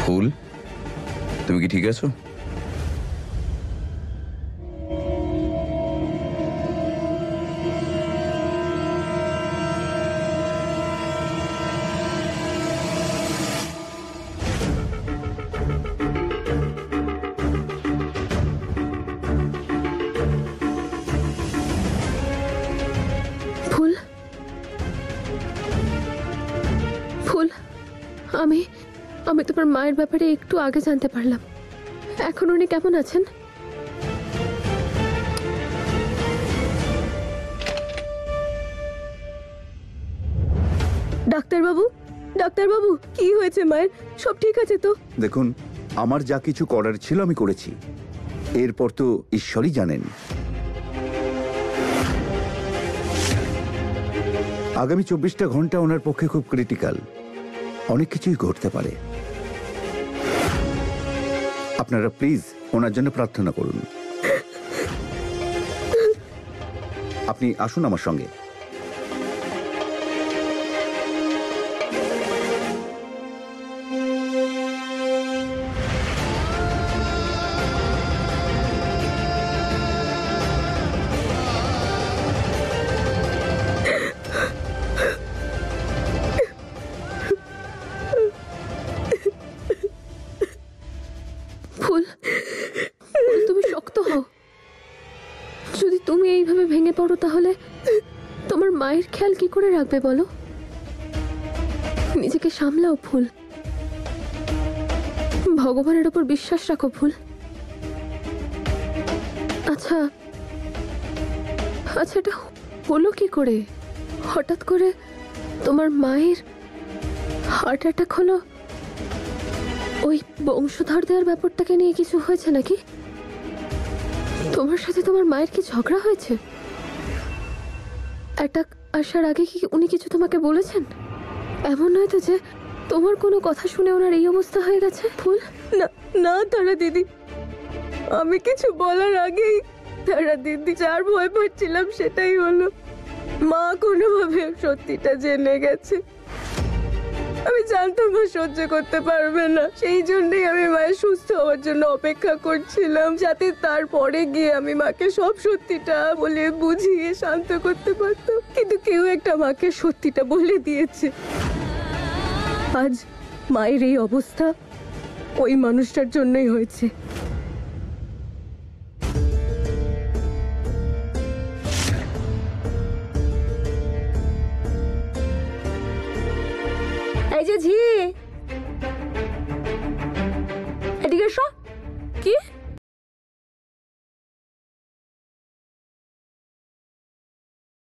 ফুল, তুমি কি ঠিক আছো? ফুল, ফুল, আমি আমি তোমার মায়ের ব্যাপারে একটু আগে জানতে পারলাম। এখন উনি কেমন আছেন? ডাক্তারবাবু, ডাক্তারবাবু, কি হয়েছে মায়ের? সব ঠিক আছে তো? দেখুন, আমার যা কিছু করার ছিল আমি করেছি, এরপর তো ঈশ্বরই জানেন। আগামী 24টা ঘন্টা ওনার পক্ষে খুব ক্রিটিক্যাল, অনেক কিছুই ঘটতে পারে। আপনারা প্লিজ ওনার জন্য প্রার্থনা করুন। আপনি আসুন আমার সঙ্গে। ফুল, ফুল, তুমি শক্ত হও। যদি তুমি এইভাবে ভেঙে পড়ো তাহলে তোমার মায়ের খেয়াল কি করে রাখবে বলো? নিজেকে সামলাও ফুল, ভগবানের ওপর বিশ্বাস রাখো ফুল। আচ্ছা আচ্ছা, এটা হলো কি করে? হঠাৎ করে তোমার মায়ের হার্ট অ্যাটাক হলো? ওই বংশধর দেওয়ার ব্যাপারটাকে নিয়ে কিছু হয়েছে নাকি? তোমার সাথে তোমার মায়ের কি ঝগড়া হয়েছে? অ্যাটাক আসার আগে কি উনি কিছু তোমাকে বলেছেন? এমন নয় তো যে তোমার কোনো কথা শুনে ওনার এই অবস্থা হয়ে গেছে? ফুল, না না তারা দিদি, আমি কিছু বলার আগেই তারা দিদি যার ভয় পাচ্ছিলাম সেটাই হলো। মা কোনোভাবে সত্যিটা জেনে গেছে। আমি জানতাম মা সহ্য করতে পারবে না, সেই জন্যই আমি মায়ের সুস্থ হওয়ার জন্য অপেক্ষা করছিলাম, যাতে তারপরে গিয়ে আমি মাকে সব সত্যিটা বলে বুঝিয়ে শান্ত করতে পারতাম। কিন্তু কেউ একটা মাকে সত্যিটা বলে দিয়েছে। আজ মায়ের এই অবস্থা ওই মানুষটার জন্যই হয়েছে। এই যে ঝি, এদিকে এসো। কি